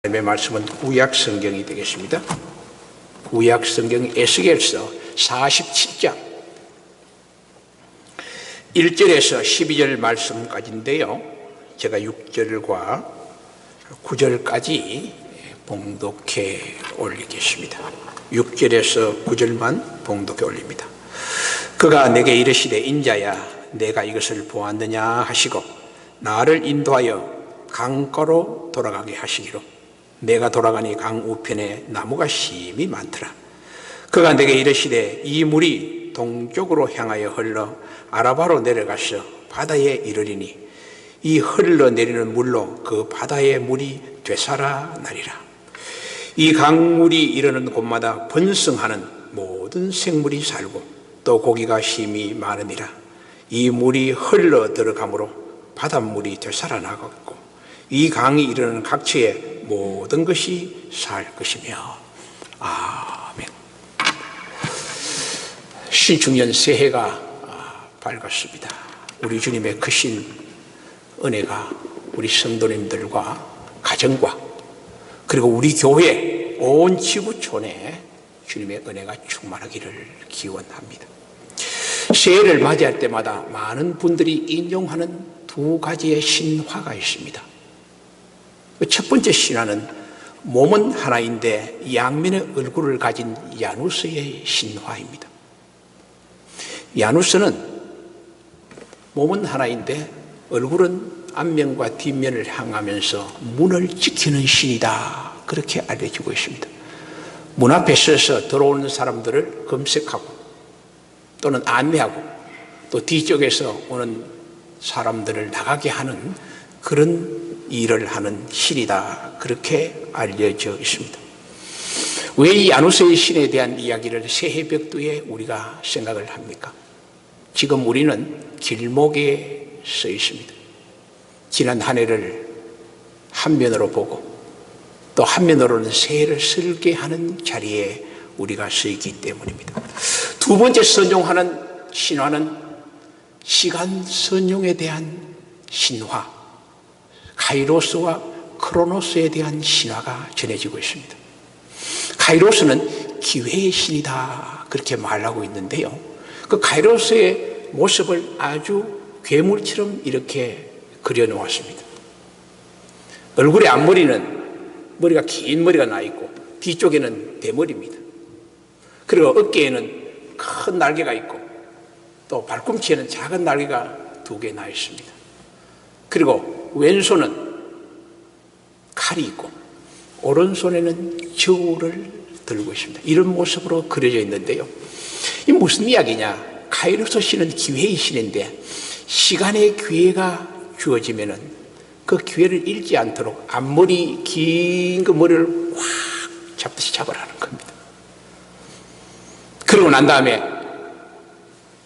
하나님의 말씀은 구약 성경이 되겠습니다. 구약 성경 에스겔서 47장 1절에서 12절 말씀까지인데요. 제가 6절과 9절까지 봉독해 올리겠습니다. 6절에서 9절만 봉독해 올립니다. 그가 내게 이르시되 인자야 내가 이것을 보았느냐 하시고 나를 인도하여 강가로 돌아가게 하시기로 내가 돌아가니 강 우편에 나무가 심이 많더라. 그가 내게 이르시되 이 물이 동쪽으로 향하여 흘러 아라바로 내려가서 바다에 이르리니 이 흘러내리는 물로 그 바다의 물이 되살아나리라. 이 강물이 이르는 곳마다 번성하는 모든 생물이 살고 또 고기가 심이 많으니라. 이 물이 흘러 들어가므로 바닷물이 되살아나겠고 이 강이 이르는 각처에 모든 것이 살 것이며. 아멘. 신축년 새해가 밝았습니다. 우리 주님의 크신 은혜가 우리 성도님들과 가정과 그리고 우리 교회 온 지구촌에 주님의 은혜가 충만하기를 기원합니다. 새해를 맞이할 때마다 많은 분들이 인용하는 두 가지의 신화가 있습니다. 첫 번째 신화는 몸은 하나인데 양면의 얼굴을 가진 야누스의 신화입니다. 야누스는 몸은 하나인데 얼굴은 앞면과 뒷면을 향하면서 문을 지키는 신이다, 그렇게 알려지고 있습니다. 문 앞에 서서 들어오는 사람들을 검색하고 또는 안내하고 또 뒤쪽에서 오는 사람들을 나가게 하는 그런 일을 하는 신이다, 그렇게 알려져 있습니다. 왜 이 야누스의 신에 대한 이야기를 새해 벽두에 우리가 생각을 합니까? 지금 우리는 길목에 서 있습니다. 지난 한 해를 한 면으로 보고 또 한 면으로는 새해를 설계하는 자리에 우리가 서 있기 때문입니다. 두 번째 선용하는 신화는 시간 선용에 대한 신화, 카이로스와 크로노스에 대한 신화가 전해지고 있습니다. 카이로스는 기회의 신이다, 그렇게 말하고 있는데요. 그 카이로스의 모습을 아주 괴물처럼 이렇게 그려놓았습니다. 얼굴의 앞머리는 머리가 긴 머리가 나 있고 뒤쪽에는 대머리입니다. 그리고 어깨에는 큰 날개가 있고 또 발꿈치에는 작은 날개가 두 개 나 있습니다. 그리고 왼손은 칼이 있고 오른손에는 저울을 들고 있습니다. 이런 모습으로 그려져 있는데요. 이 무슨 이야기냐? 카이로스 신은 기회의 신인데 시간의 기회가 주어지면은 그 기회를 잃지 않도록 앞머리 긴 그 머리를 확 잡듯이 잡으라는 겁니다. 그러고 난 다음에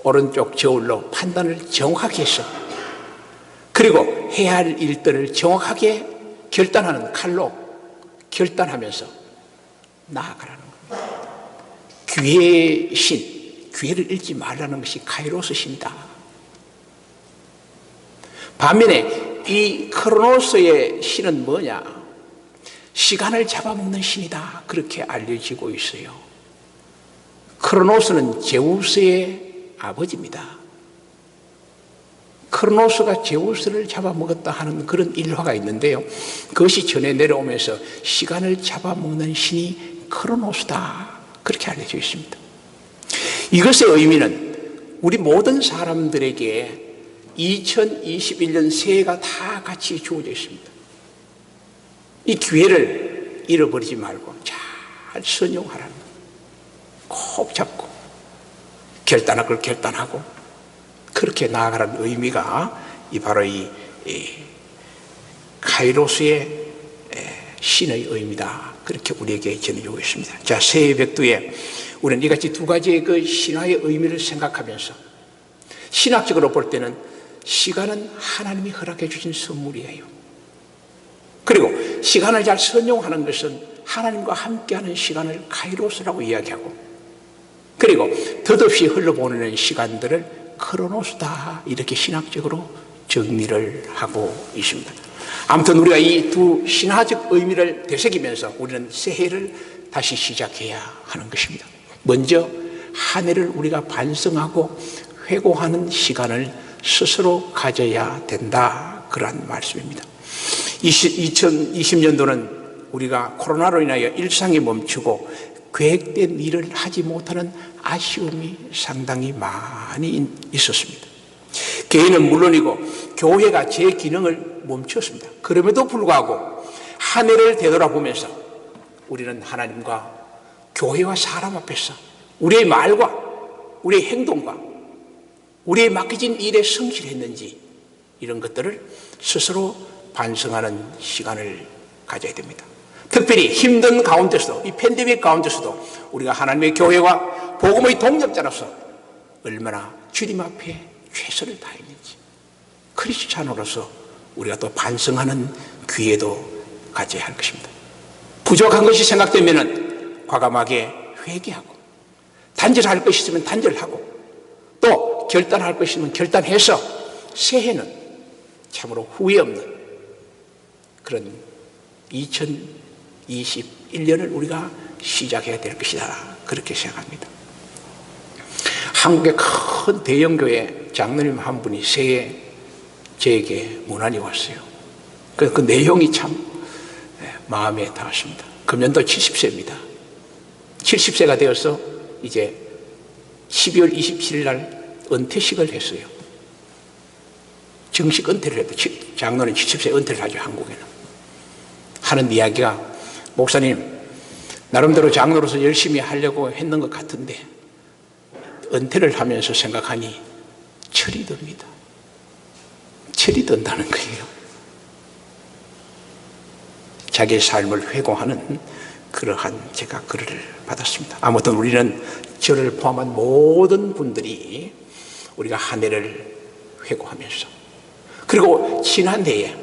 오른쪽 저울로 판단을 정확하게 해서 그리고 해야 할 일들을 정확하게 결단하는 칼로 결단하면서 나아가라는 겁니다. 기회의 신, 기회를 잃지 말라는 것이 카이로스 신이다. 반면에 이 크로노스의 신은 뭐냐? 시간을 잡아먹는 신이다, 그렇게 알려지고 있어요. 크로노스는 제우스의 아버지입니다. 크로노스가 제우스를 잡아먹었다 하는 그런 일화가 있는데요. 그것이 전해 내려오면서 시간을 잡아먹는 신이 크로노스다, 그렇게 알려져 있습니다. 이것의 의미는 우리 모든 사람들에게 2021년 새해가 다 같이 주어져 있습니다. 이 기회를 잃어버리지 말고 잘 선용하라는 거예요. 꼭 잡고 결단할 걸 결단하고 그렇게 나아가라는 의미가 바로 이 카이로스의 신의 의미다, 그렇게 우리에게 전해주고 있습니다. 자, 새해 벽두에 우리는 이같이 두 가지의 그 신화의 의미를 생각하면서 신학적으로 볼 때는 시간은 하나님이 허락해 주신 선물이에요. 그리고 시간을 잘 선용하는 것은 하나님과 함께하는 시간을 카이로스라고 이야기하고 그리고 덧없이 흘러보내는 시간들을 크로노스다, 이렇게 신학적으로 정리를 하고 있습니다. 아무튼 우리가 이 두 신화적 의미를 되새기면서 우리는 새해를 다시 시작해야 하는 것입니다. 먼저 한 해를 우리가 반성하고 회고하는 시간을 스스로 가져야 된다, 그러한 말씀입니다. 2020년도는 우리가 코로나로 인하여 일상이 멈추고 계획된 일을 하지 못하는 아쉬움이 상당히 많이 있었습니다. 개인은 물론이고 교회가 제 기능을 멈췄습니다. 그럼에도 불구하고 한 해를 되돌아보면서 우리는 하나님과 교회와 사람 앞에서 우리의 말과 우리의 행동과 우리의 맡겨진 일에 성실했는지 이런 것들을 스스로 반성하는 시간을 가져야 됩니다. 특별히 힘든 가운데서도, 이 팬데믹 가운데서도 우리가 하나님의 교회와 복음의 동역자로서 얼마나 주님 앞에 최선을 다했는지 크리스찬으로서 우리가 또 반성하는 기회도 가져야 할 것입니다. 부족한 것이 생각되면 과감하게 회개하고, 단절할 것이 있으면 단절하고, 또 결단할 것이 있으면 결단해서 새해는 참으로 후회 없는 그런 2021년을 우리가 시작해야 될 것이다, 그렇게 생각합니다. 한국의 큰 대형교회 장로님 한 분이 새해 저에게 문안이 왔어요. 그 내용이 참 마음에 닿았습니다. 금년도 70세입니다. 70세가 되어서 이제 12월 27일 날 은퇴식을 했어요. 정식 은퇴를 해도 장로는 70세 은퇴를 하죠, 한국에는. 하는 이야기가, 목사님 나름대로 장로로서 열심히 하려고 했는 것 같은데 은퇴를 하면서 생각하니 철이 듭니다. 철이 든다는 거예요. 자기의 삶을 회고하는 그러한 제가 글을 받았습니다. 아무튼 우리는 저를 포함한 모든 분들이 우리가 한 해를 회고하면서, 그리고 지난 해에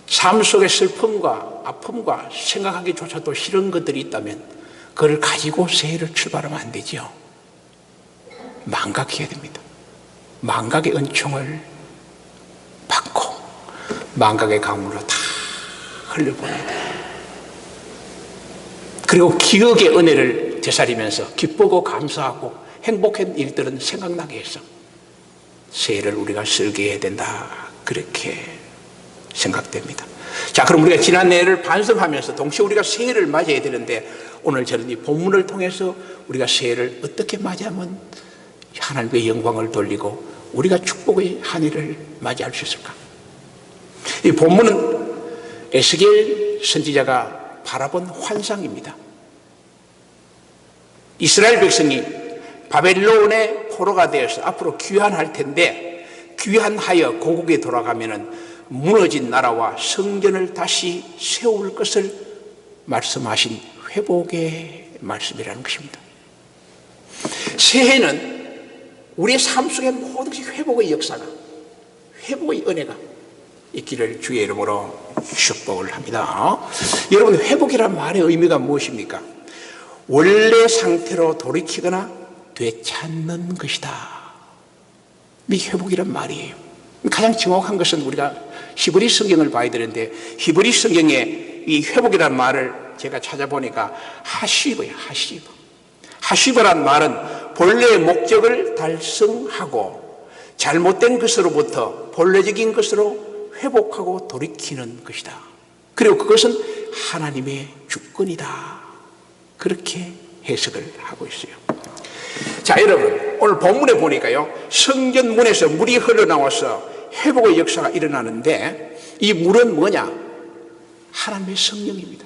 삶 속의 슬픔과 아픔과 생각하기조차도 싫은 것들이 있다면 그걸 가지고 새해를 출발하면 안 되죠. 망각해야 됩니다. 망각의 은총을 받고 망각의 강물로 다 흘려보내야 돼요. 그리고 기억의 은혜를 되살리면서 기쁘고 감사하고 행복한 일들은 생각나게 해서 새해를 우리가 설계해야 된다, 그렇게 생각됩니다. 자, 그럼 우리가 지난 해를 반성하면서 동시에 우리가 새해를 맞이해야 되는데, 오늘 저는 이 본문을 통해서 우리가 새해를 어떻게 맞이하면 하나님께 영광을 돌리고 우리가 축복의 한 해를 맞이할 수 있을까? 이 본문은 에스겔 선지자가 바라본 환상입니다. 이스라엘 백성이 바벨론의 포로가 되어서 앞으로 귀환할 텐데, 귀환하여 고국에 돌아가면은 무너진 나라와 성전을 다시 세울 것을 말씀하신 회복의 말씀이라는 것입니다. 새해는 우리의 삶 속에 모든 것이 회복의 역사가, 회복의 은혜가 있기를 주의 이름으로 축복을 합니다. 여러분, 회복이라는 말의 의미가 무엇입니까? 원래 상태로 돌이키거나 되찾는 것이다. 이 회복이란 말이에요. 가장 정확한 것은 우리가 히브리 성경을 봐야 되는데, 히브리 성경에 이 회복이라는 말을 제가 찾아보니까 하시브예요. 하시브란 말은 본래의 목적을 달성하고 잘못된 것으로부터 본래적인 것으로 회복하고 돌이키는 것이다. 그리고 그것은 하나님의 주권이다, 그렇게 해석을 하고 있어요. 자, 여러분, 오늘 본문에 보니까요, 성전문에서 물이 흘러나와서 회복의 역사가 일어나는데, 이 물은 뭐냐? 하나님의 성령입니다.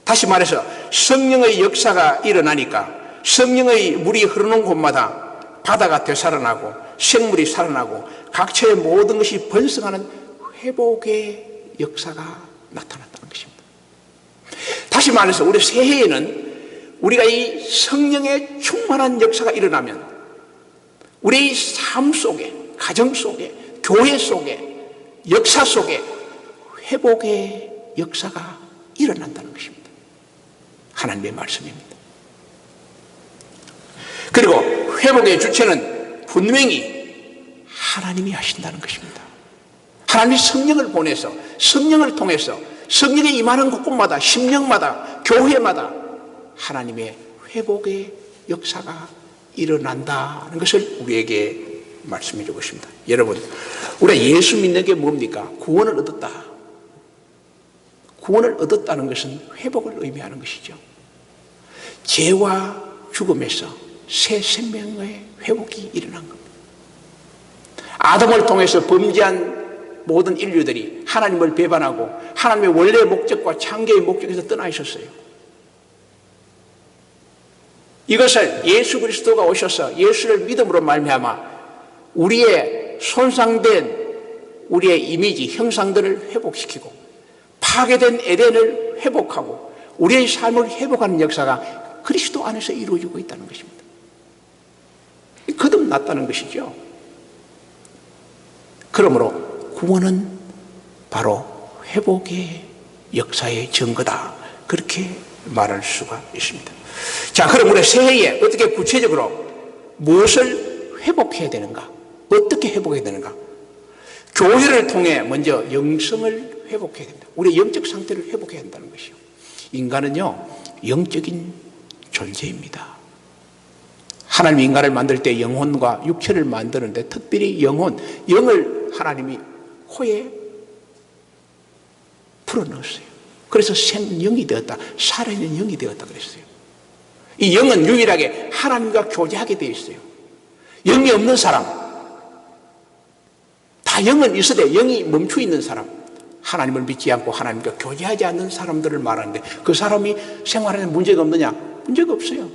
다시 말해서 성령의 역사가 일어나니까 성령의 물이 흐르는 곳마다 바다가 되살아나고 생물이 살아나고 각처의 모든 것이 번성하는 회복의 역사가 나타났다는 것입니다. 다시 말해서 우리 새해에는 우리가 이 성령의 충만한 역사가 일어나면 우리 삶 속에, 가정 속에, 교회 속에, 역사 속에 회복의 역사가 일어난다는 것입니다. 하나님의 말씀입니다. 그리고 회복의 주체는 분명히 하나님이 하신다는 것입니다. 하나님이 성령을 보내서 성령을 통해서 성령에 임하는 곳곳마다 심령마다 교회마다 하나님의 회복의 역사가 일어난다는 것을 우리에게 말씀해 주고 있습니다. 여러분, 우리가 예수 믿는 게 뭡니까? 구원을 얻었다. 구원을 얻었다는 것은 회복을 의미하는 것이죠. 죄와 죽음에서 새 생명의 회복이 일어난 겁니다. 아담을 통해서 범죄한 모든 인류들이 하나님을 배반하고 하나님의 원래의 목적과 창조의 목적에서 떠나 있었어요. 이것을 예수 그리스도가 오셔서 예수를 믿음으로 말미암아 우리의 손상된 우리의 이미지, 형상들을 회복시키고 파괴된 에덴을 회복하고 우리의 삶을 회복하는 역사가 그리스도 안에서 이루어지고 있다는 것입니다. 거듭났다는 것이죠. 그러므로 구원은 바로 회복의 역사의 증거다. 그렇게 말할 수가 있습니다. 자, 그럼 우리 새해에 어떻게 구체적으로 무엇을 회복해야 되는가? 어떻게 회복해야 되는가? 교회를 통해 먼저 영성을 회복해야 됩니다. 우리의 영적 상태를 회복해야 한다는 것이요. 인간은요, 영적인 존재입니다. 하나님 인간을 만들 때 영혼과 육체를 만드는데 특별히 영을 하나님이 코에 풀어넣었어요. 그래서 생영이 되었다. 살아있는 영이 되었다 그랬어요. 이 영은 유일하게 하나님과 교제하게 되어 있어요. 영이 없는 사람, 다 영은 있어도 영이 멈춰 있는 사람, 하나님을 믿지 않고 하나님과 교제하지 않는 사람들을 말하는데 그 사람이 생활하는 문제가 없느냐? 문제가 없어요.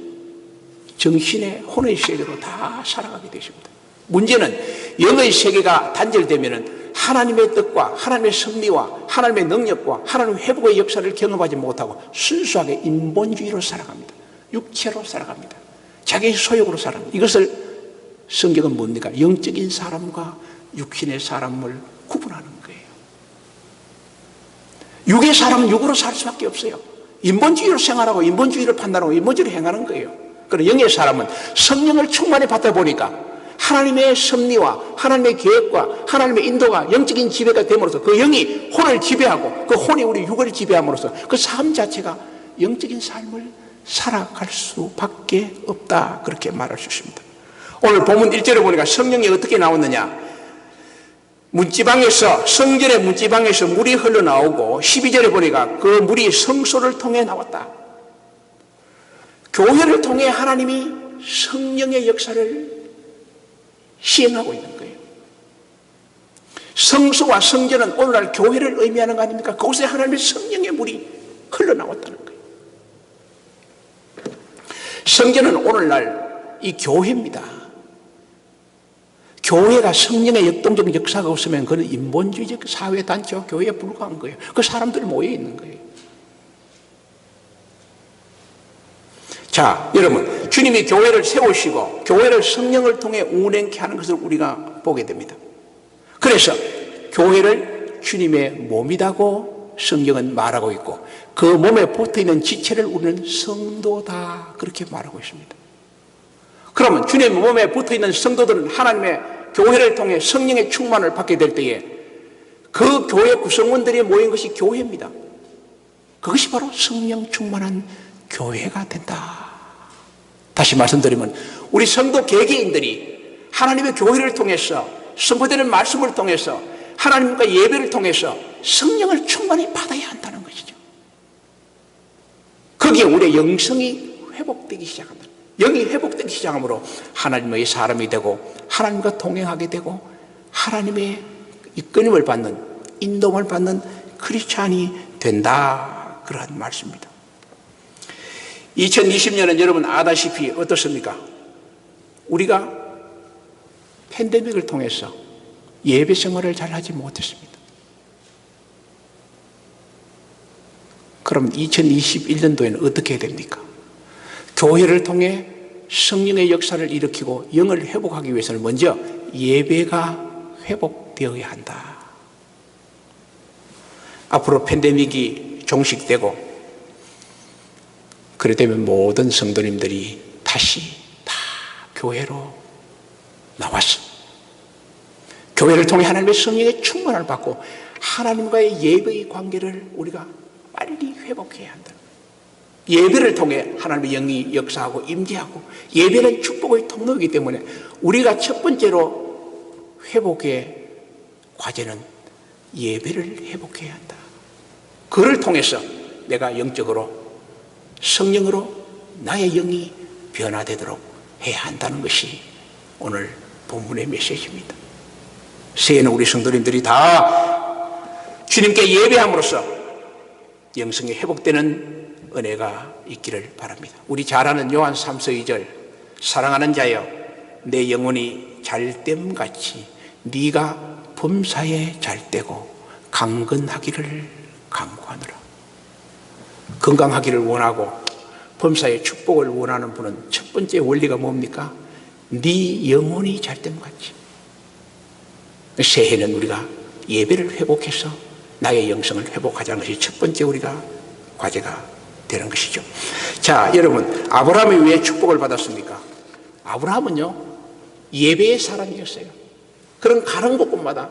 정신의 혼의 세계로 다 살아가게 되십니다. 문제는 영의 세계가 단절되면 하나님의 뜻과 하나님의 섭리와 하나님의 능력과 하나님의 회복의 역사를 경험하지 못하고 순수하게 인본주의로 살아갑니다. 육체로 살아갑니다. 자기의 소욕으로 살아갑니다. 이것을 성경은 뭡니까? 영적인 사람과 육신의 사람을 구분하는 거예요. 육의 사람은 육으로 살 수밖에 없어요. 인본주의로 생활하고 인본주의로 판단하고 인본주의로 행하는 거예요. 그러나 영의 사람은 성령을 충만히 받다 보니까 하나님의 섭리와 하나님의 계획과 하나님의 인도가 영적인 지배가 됨으로써 그 영이 혼을 지배하고 그 혼이 우리 육을 지배함으로써 그 삶 자체가 영적인 삶을 살아갈 수밖에 없다. 그렇게 말할 수 있습니다. 오늘 본문 1절에 보니까 성령이 어떻게 나왔느냐? 문지방에서 성전의 문지방에서 물이 흘러나오고 12절에 보니까 그 물이 성소를 통해 나왔다. 교회를 통해 하나님이 성령의 역사를 시행하고 있는 거예요. 성소와 성전은 오늘날 교회를 의미하는 거 아닙니까? 그곳에 하나님의 성령의 물이 흘러나왔다는 거예요. 성전은 오늘날 이 교회입니다. 교회가 성령의 역동적 역사가 없으면 그는 인본주의적 사회단체와 교회에 불과한 거예요. 그 사람들이 모여 있는 거예요. 자, 여러분, 주님이 교회를 세우시고 교회를 성령을 통해 운행케 하는 것을 우리가 보게 됩니다. 그래서 교회를 주님의 몸이라고 성경은 말하고 있고 그 몸에 붙어있는 지체를 우리는 성도다 그렇게 말하고 있습니다. 그러면 주님의 몸에 붙어있는 성도들은 하나님의 교회를 통해 성령의 충만을 받게 될 때에 그 교회 구성원들이 모인 것이 교회입니다. 그것이 바로 성령 충만한 교회가 된다. 다시 말씀드리면 우리 성도 개개인들이 하나님의 교회를 통해서 선포되는 말씀을 통해서 하나님과 예배를 통해서 성령을 충만히 받아야 한다는 것이죠. 거기에 우리의 영성이 회복되기 시작합니다. 영이 회복되기 시작하므로 하나님의 사람이 되고 하나님과 동행하게 되고 하나님의 이끌림을 받는 인도를 받는 크리스찬이 된다. 그러한 말씀입니다. 2020년은 여러분 아다시피 어떻습니까? 우리가 팬데믹을 통해서 예배 생활을 잘 하지 못했습니다. 그럼 2021년도에는 어떻게 해야 됩니까? 교회를 통해 성령의 역사를 일으키고 영을 회복하기 위해서는 먼저 예배가 회복되어야 한다. 앞으로 팬데믹이 종식되고 그렇다면 모든 성도님들이 다시 다 교회로 나왔어. 교회를 통해 하나님의 성령의 충만을 받고 하나님과의 예배의 관계를 우리가 빨리 회복해야 한다. 예배를 통해 하나님의 영이 역사하고 임재하고, 예배는 축복의 통로이기 때문에 우리가 첫 번째로 회복의 과제는 예배를 회복해야 한다. 그를 통해서 내가 영적으로 성령으로 나의 영이 변화되도록 해야 한다는 것이 오늘 본문의 메시지입니다. 새해는 우리 성도님들이 다 주님께 예배함으로써 영성이 회복되는 은혜가 있기를 바랍니다. 우리 잘 아는 요한 3서 2절, 사랑하는 자여 내 영혼이 잘됨같이 네가 범사에 잘되고 강건하기를 간구하노라. 건강하기를 원하고 범사의 축복을 원하는 분은 첫 번째 원리가 뭡니까? 네 영혼이 잘됨같이. 새해는 우리가 예배를 회복해서 나의 영성을 회복하자는 것이 첫 번째 우리가 과제가 되는 것이죠. 자, 여러분, 아브라함이 왜 축복을 받았습니까? 아브라함은요, 예배의 사람이었어요. 그런 가는 곳곳마다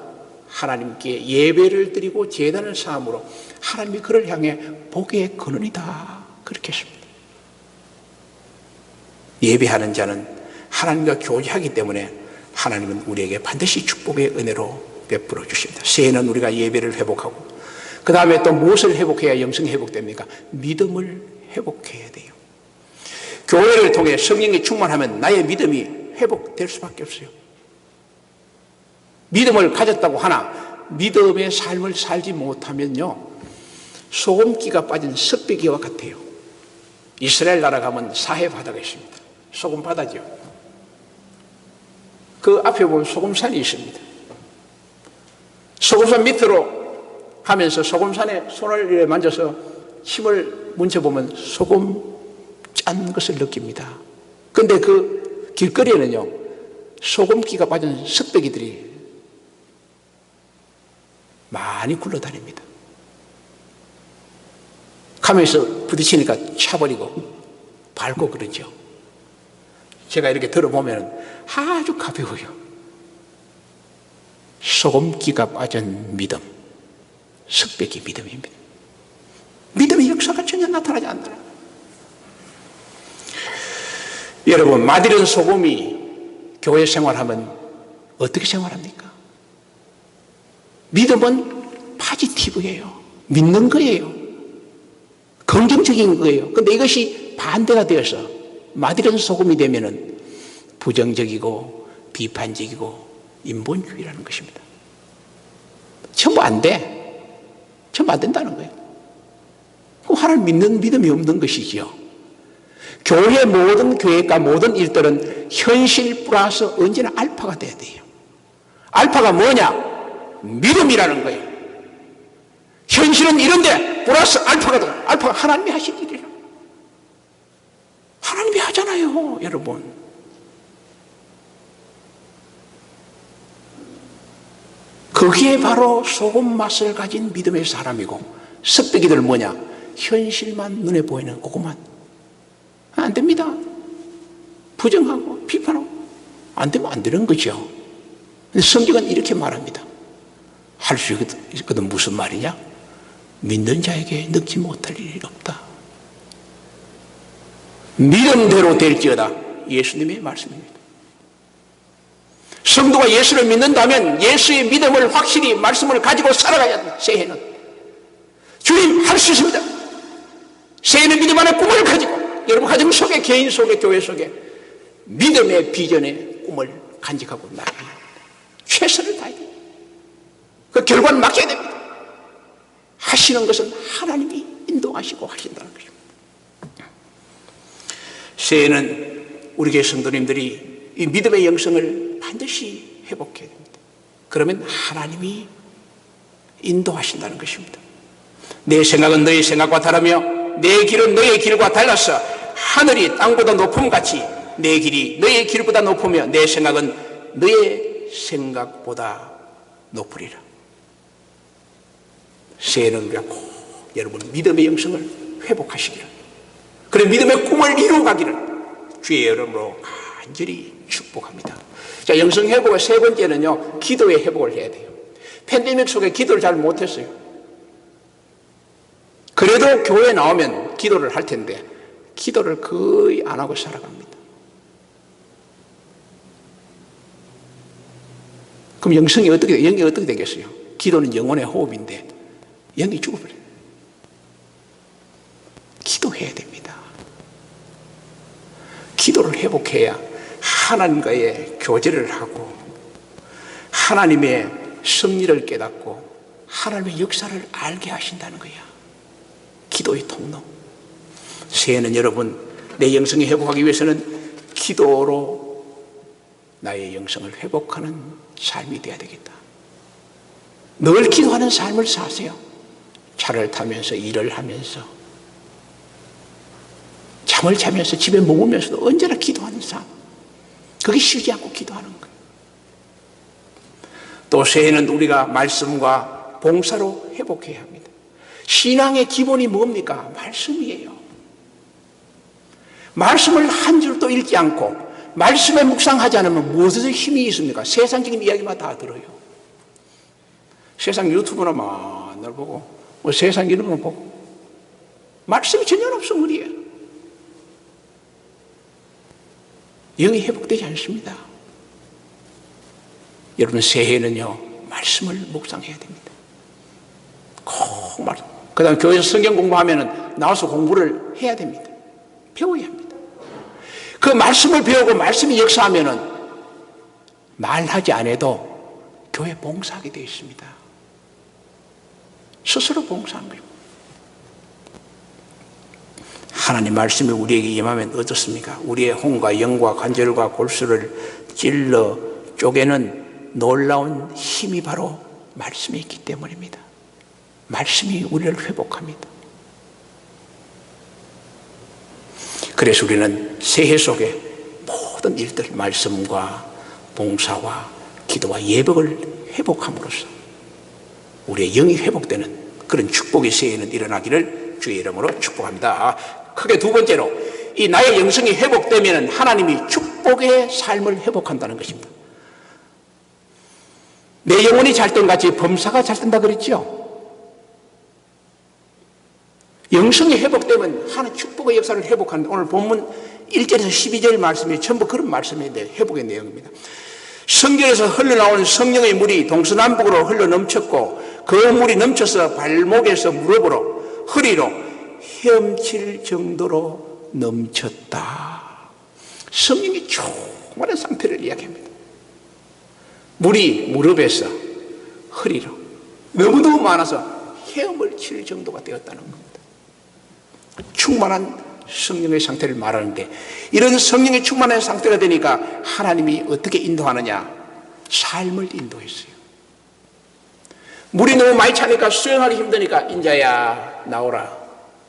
하나님께 예배를 드리고 제단을 쌓음으로 하나님이 그를 향해 복의 근원이다, 그렇게 했습니다. 예배하는 자는 하나님과 교제하기 때문에 하나님은 우리에게 반드시 축복의 은혜로 베풀어 주십니다. 새해는 우리가 예배를 회복하고, 그 다음에 또 무엇을 회복해야 영성이 회복됩니까? 믿음을 회복해야 돼요. 교회를 통해 성령이 충만하면 나의 믿음이 회복될 수밖에 없어요. 믿음을 가졌다고 하나 믿음의 삶을 살지 못하면요, 소금기가 빠진 습비기와 같아요. 이스라엘 나라 가면 사해 바다가 있습니다. 소금 바다죠. 그 앞에 보면 소금산이 있습니다. 소금산 밑으로 하면서 소금산에 손을 만져서 힘을 뭉쳐보면 소금 짠 것을 느낍니다. 그런데 그 길거리에는요, 소금기가 빠진 습배기들이 많이 굴러다닙니다. 가면서 부딪히니까 차버리고 밟고 그러죠. 제가 이렇게 들어보면 아주 가벼워요. 소금기가 빠진 믿음, 습배기 믿음입니다. 믿음의 역사가 전혀 나타나지 않더라. 여러분, 마디른 소금이 교회 생활하면 어떻게 생활합니까? 믿음은 파지티브예요. 믿는 거예요. 긍정적인 거예요. 그런데 이것이 반대가 되어서 마디른 소금이 되면은 부정적이고 비판적이고 인본주의라는 것입니다. 전부 안 돼. 전부 안 된다는 거예요. 그럼 하나님 믿는 믿음이 없는 것이지요. 교회 모든 계획과 모든 일들은 현실 플러스 언제나 알파가 돼야 돼요. 알파가 뭐냐? 믿음이라는 거예요. 현실은 이런데 플러스 알파가 하나님이 하신 일이라. 하나님이 하잖아요, 여러분. 거기에 바로 소금 맛을 가진 믿음의 사람이고, 습배기들 뭐냐? 현실만 눈에 보이는 그것만. 안 됩니다. 부정하고 비판하고 안 되면 안 되는 거죠. 성경은 이렇게 말합니다. 할 수 있거든. 무슨 말이냐? 믿는 자에게 넣지 못할 일이 없다. 믿음대로 될지어다. 예수님의 말씀입니다. 성도가 예수를 믿는다면 예수의 믿음을 확실히 말씀을 가지고 살아가야 합니다. 새해는 주님 할 수 있습니다. 새해는 믿음 안에 꿈을 가지고 여러분 가정 속에, 개인 속에, 교회 속에 믿음의 비전의 꿈을 간직하고 나가는 최선을 다해야 됩니다. 그 결과는 맡겨야 됩니다. 하시는 것은 하나님이 인도하시고 하신다는 것입니다. 새해는 우리 교회 성도님들이 이 믿음의 영성을 반드시 회복해야 됩니다. 그러면 하나님이 인도하신다는 것입니다. 내 생각은 너의 생각과 다르며 내 길은 너의 길과 달라서 하늘이 땅보다 높음 같이 내 길이 너의 길보다 높으며 내 생각은 너의 생각보다 높으리라. 새해는 우리가 꼭 여러분 믿음의 영성을 회복하시기를, 그래 믿음의 꿈을 이루어가기를 주의 이름으로 간절히 축복합니다. 자, 영성 회복의 세 번째는요, 기도의 회복을 해야 돼요. 팬데믹 속에 기도를 잘 못했어요. 그래도 교회에 나오면 기도를 할 텐데 기도를 거의 안 하고 살아갑니다. 그럼 영이 어떻게 되겠어요? 기도는 영혼의 호흡인데 영이 죽어버려요. 기도해야 됩니다. 기도를 회복해야 하나님과의 교제를 하고 하나님의 섭리를 깨닫고 하나님의 역사를 알게 하신다는 거야. 기도의 통로. 새해는 여러분, 내 영성이 회복하기 위해서는 기도로 나의 영성을 회복하는 삶이 되어야 되겠다. 늘 기도하는 삶을 사세요. 차를 타면서, 일을 하면서, 잠을 자면서, 집에 머물면서도 언제나 기도하는 삶. 그게 쉬지 않고 기도하는 거예요. 또 새해는 우리가 말씀과 봉사로 회복해야 합니다. 신앙의 기본이 뭡니까? 말씀이에요. 말씀을 한 줄도 읽지 않고 말씀에 묵상하지 않으면 무엇에 힘이 있습니까? 세상적인 이야기만 다 들어요. 세상 유튜브나 맨날 보고 뭐 세상 이런 거 보고 말씀이 전혀 없으면 우리예요. 영이 회복되지 않습니다. 여러분, 새해는요, 말씀을 묵상해야 됩니다. 꼭 말씀. 그 다음에 교회에서 성경 공부하면 나와서 공부를 해야 됩니다. 배워야 합니다. 그 말씀을 배우고 말씀이 역사하면 말하지 않아도 교회 봉사하게 되어 있습니다. 스스로 봉사한 거예요. 하나님 말씀이 우리에게 임하면 어떻습니까? 우리의 혼과 영과 관절과 골수를 찔러 쪼개는 놀라운 힘이 바로 말씀이 있기 때문입니다. 말씀이 우리를 회복합니다. 그래서 우리는 새해 속에 모든 일들, 말씀과 봉사와 기도와 예복을 회복함으로써 우리의 영이 회복되는 그런 축복의 새해는 일어나기를 주의 이름으로 축복합니다. 크게 두 번째로, 이 나의 영성이 회복되면 하나님이 축복의 삶을 회복한다는 것입니다. 내 영혼이 잘 된 같이 범사가 잘 된다 그랬죠. 영성이 회복되면 하나님 축복의 역사를 회복하는데, 오늘 본문 1절에서 12절 말씀이 전부 그런 말씀인데 회복의 내용입니다. 성경에서 흘러나온 성령의 물이 동서남북으로 흘러 넘쳤고 그 물이 넘쳐서 발목에서 무릎으로 허리로 헤엄칠 정도로 넘쳤다. 성령이 충만한 상태를 이야기합니다. 물이 무릎에서 허리로 너무너무 많아서 헤엄을 칠 정도가 되었다는 겁니다. 충만한 성령의 상태를 말하는데, 이런 성령의 충만한 상태가 되니까 하나님이 어떻게 인도하느냐? 삶을 인도했어요. 물이 너무 많이 차니까 수영하기 힘드니까 인자야 나오라.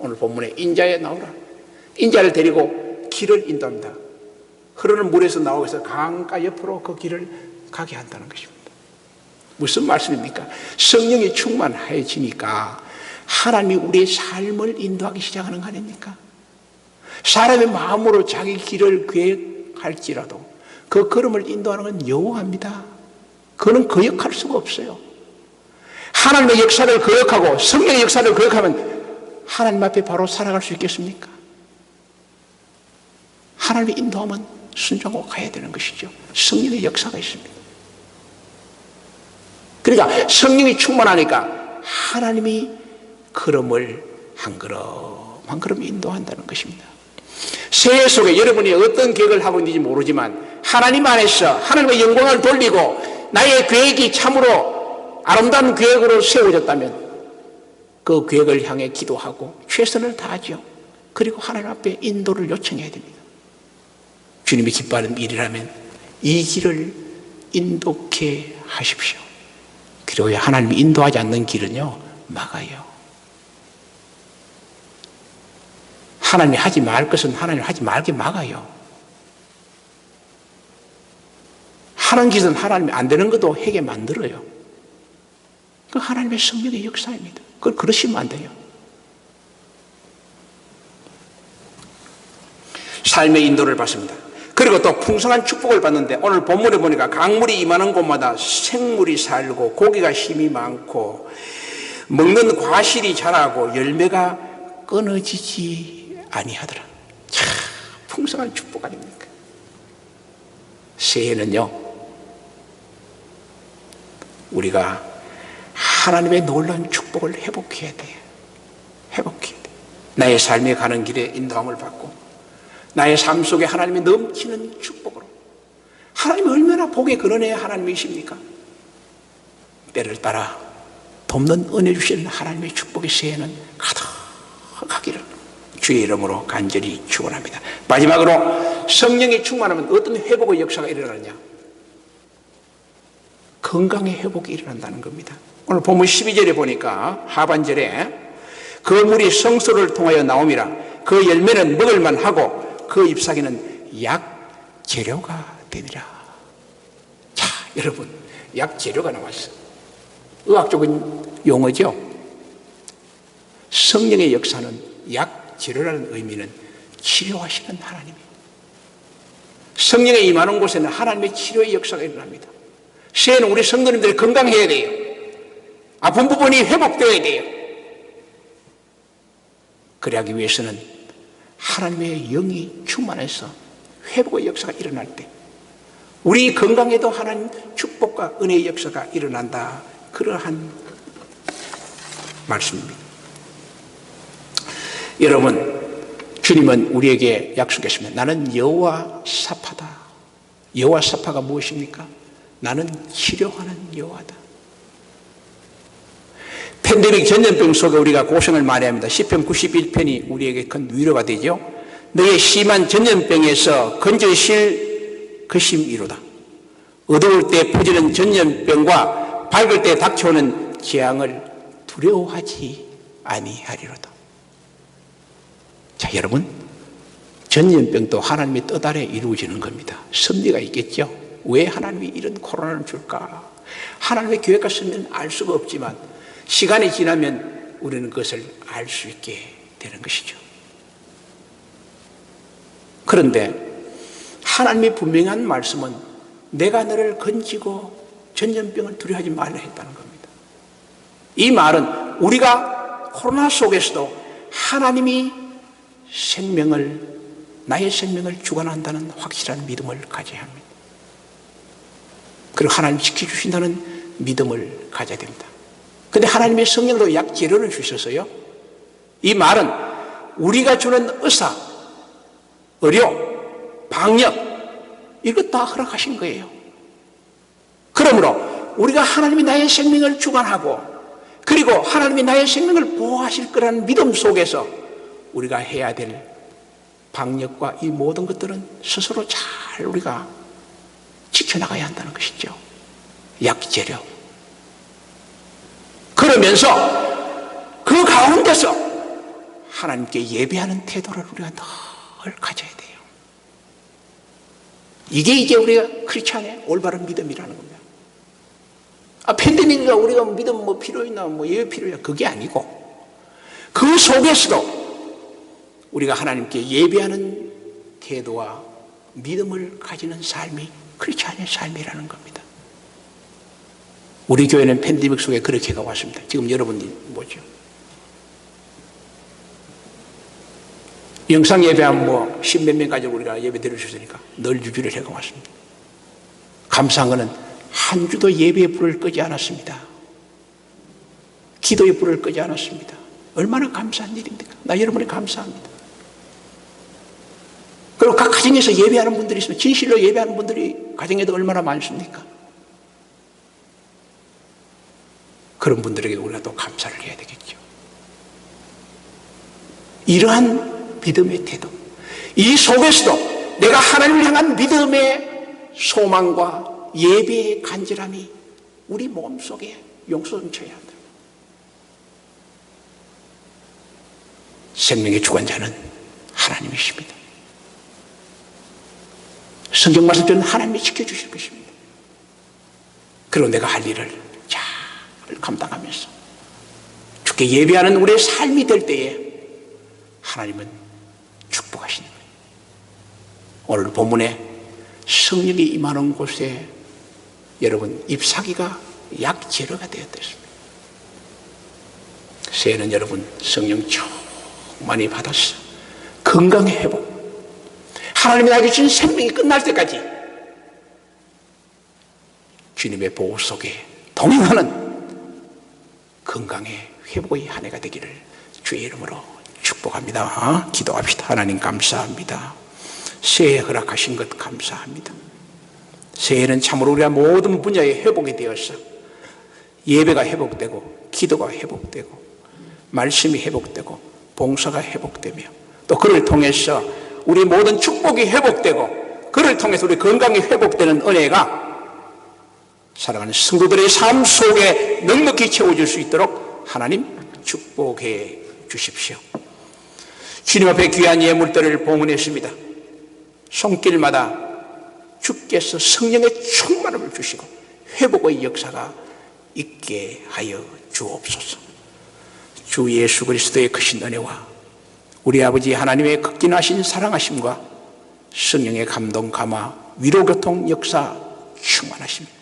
오늘 본문에 인자야 나오라. 인자를 데리고 길을 인도합니다. 흐르는 물에서 나오면서 강가 옆으로 그 길을 가게 한다는 것입니다. 무슨 말씀입니까? 성령이 충만해지니까 하나님이 우리의 삶을 인도하기 시작하는 거 아닙니까? 사람의 마음으로 자기 길을 계획할지라도 그 걸음을 인도하는 건 여호와입니다. 그는 거역할 수가 없어요. 하나님의 역사를 거역하고 성령의 역사를 거역하면 하나님 앞에 바로 살아갈 수 있겠습니까? 하나님의 인도하면 순종하고 가야 되는 것이죠. 성령의 역사가 있습니다. 그러니까 성령이 충만하니까 하나님이 걸음을 한 걸음 한 걸음 인도한다는 것입니다. 새해 속에 여러분이 어떤 계획을 하고 있는지 모르지만 하나님 안에서 하나님의 영광을 돌리고 나의 계획이 참으로 아름다운 계획으로 세워졌다면 그 계획을 향해 기도하고 최선을 다하죠. 그리고 하나님 앞에 인도를 요청해야 됩니다. 주님이 기뻐하는 일이라면 이 길을 인도케 하십시오. 그리고 하나님이 인도하지 않는 길은요, 막아요. 하나님이 하지 말 것은 하나님이 하지 말게 막아요. 하는 짓은 하나님이 안 되는 것도 하게 만들어요. 그 하나님의 성령의 역사입니다. 그걸 그러시면 안 돼요. 삶의 인도를 받습니다. 그리고 또 풍성한 축복을 받는데 오늘 본문에 보니까 강물이 임하는 곳마다 생물이 살고 고기가 힘이 많고 먹는 과실이 자라고 열매가 끊어지지 아니하더라. 참 풍성한 축복 아닙니까? 새해는요, 우리가 하나님의 놀라운 축복을 회복해야 돼요. 회복해야 돼요. 나의 삶에 가는 길에 인도함을 받고 나의 삶 속에 하나님의 넘치는 축복으로, 하나님이 얼마나 복에 근원의 하나님이십니까? 때를 따라 돕는 은혜 주시는 하나님의 축복의 새해는 가득하기를 주의 이름으로 간절히 축원합니다. 마지막으로 성령이 충만하면 어떤 회복의 역사가 일어나느냐? 건강의 회복이 일어난다는 겁니다. 오늘 본문 12절에 보니까 하반절에 그 물이 성소를 통하여 나옴이라. 그 열매는 먹을만 하고 그 잎사귀는 약 재료가 되리라. 자, 여러분, 약 재료가 나왔어요. 의학적인 용어죠. 성령의 역사는 약 재료라는 의미는 치료하시는 하나님이에요. 성령에 임하는 곳에는 하나님의 치료의 역사가 일어납니다. 새해는 우리 성도님들이 건강해야 돼요. 아픈 부분이 회복되어야 돼요. 그러기 위해서는 하나님의 영이 충만해서 회복의 역사가 일어날 때 우리 건강에도 하나님 축복과 은혜의 역사가 일어난다. 그러한 말씀입니다. 여러분, 주님은 우리에게 약속했습니다. 나는 여호와 사파다. 여호와 사파가 무엇입니까? 나는 치료하는 여호와다. 팬데믹 전염병 속에 우리가 고생을 많이 합니다. 시편 91편이 우리에게 큰 위로가 되죠. 너의 심한 전염병에서 건져실 것임이로다. 어두울 때 퍼지는 전염병과 밝을 때 닥쳐오는 재앙을 두려워하지 아니하리로다. 자, 여러분, 전염병도 하나님의 뜻 아래 이루어지는 겁니다. 섭리가 있겠죠. 왜 하나님이 이런 코로나를 줄까? 하나님의 계획과 섭리는 알 수가 없지만 시간이 지나면 우리는 그것을 알 수 있게 되는 것이죠. 그런데 하나님의 분명한 말씀은 내가 너를 건지고 전염병을 두려워하지 말라 했다는 겁니다. 이 말은 우리가 코로나 속에서도 하나님이 나의 생명을 주관한다는 확실한 믿음을 가져야 합니다. 그리고 하나님이 지켜주신다는 믿음을 가져야 됩니다. 그런데 하나님의 성령도 약 재료를 주셔서요, 이 말은 우리가 주는 의사, 의료, 방역, 이것 다 허락하신 거예요. 그러므로 우리가 하나님이 나의 생명을 주관하고 그리고 하나님이 나의 생명을 보호하실 거라는 믿음 속에서 우리가 해야 될 방역과 이 모든 것들은 스스로 잘 우리가 지켜나가야 한다는 것이죠. 약 재료. 그러면서 그 가운데서 하나님께 예배하는 태도를 우리가 늘 가져야 돼요. 이게 이제 우리가 크리스찬의 올바른 믿음이라는 겁니다. 팬데믹이가 우리가 믿음 필요 있나, 예배 필요 있나, 그게 아니고 그 속에서도 우리가 하나님께 예배하는 태도와 믿음을 가지는 삶이 크리스찬의 삶이라는 겁니다. 우리 교회는 팬데믹 속에 그렇게 가왔습니다. 지금 여러분이 뭐죠? 영상 예배하면 십몇 명 가지고 우리가 예배 드려주셨으니까 늘 유지를 해가왔습니다. 감사한 것은 한 주도 예배의 불을 끄지 않았습니다. 기도의 불을 끄지 않았습니다. 얼마나 감사한 일입니까? 나 여러분이 감사합니다. 그리고 각 가정에서 예배하는 분들이 있으면 진실로 예배하는 분들이 가정에도 얼마나 많습니까? 그런 분들에게 우리가 또 감사를 해야 되겠죠. 이러한 믿음의 태도, 이 속에서도 내가 하나님을 향한 믿음의 소망과 예배의 간절함이 우리 몸속에 용성쳐야 한다. 생명의 주관자는 하나님이십니다. 성경 말씀대로 하나님이 지켜주실 것입니다. 그리고 내가 할 일을 잘 감당하면서 주께 예배하는 우리의 삶이 될 때에 하나님은 축복하시는 거예요. 오늘 본문에 성령이 임하는 곳에 여러분 잎사귀가 약재료가 되었습니다. 새해는 여러분 성령 충만히 받았어. 건강의 회복, 하나님이 나에게 주신 생명이 끝날 때까지 주님의 보호 속에 동행하는 건강의 회복의 한 해가 되기를 주의 이름으로 축복합니다. 기도합시다. 하나님 감사합니다. 새해 허락하신 것 감사합니다. 새해는 참으로 우리가 모든 분야의 회복이 되어서 예배가 회복되고 기도가 회복되고 말씀이 회복되고 봉사가 회복되며 또 그를 통해서 우리 모든 축복이 회복되고 그를 통해서 우리 건강이 회복되는 은혜가 사랑하는 성도들의 삶 속에 넉넉히 채워질 수 있도록 하나님 축복해 주십시오. 주님 앞에 귀한 예물들을 봉헌했습니다. 손길마다 주께서 성령의 충만함을 주시고 회복의 역사가 있게 하여 주옵소서. 주 예수 그리스도의 크신 은혜와 우리 아버지 하나님의 극진하신 사랑하심과 성령의 감동 감화 위로 교통 역사 충만하십니다.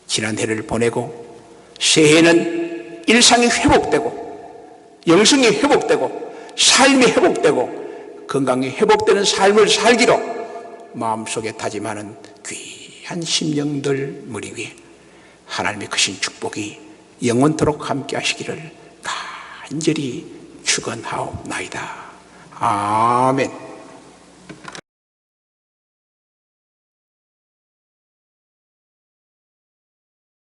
지난 해를 보내고 새해에는 일상이 회복되고 영성이 회복되고 삶이 회복되고 건강이 회복되는 삶을 살기로 마음속에 다짐하는 귀한 심령들 머리 위에 하나님의 크신 축복이 영원토록 함께 하시기를 간절히 축원하옵나이다. 아멘.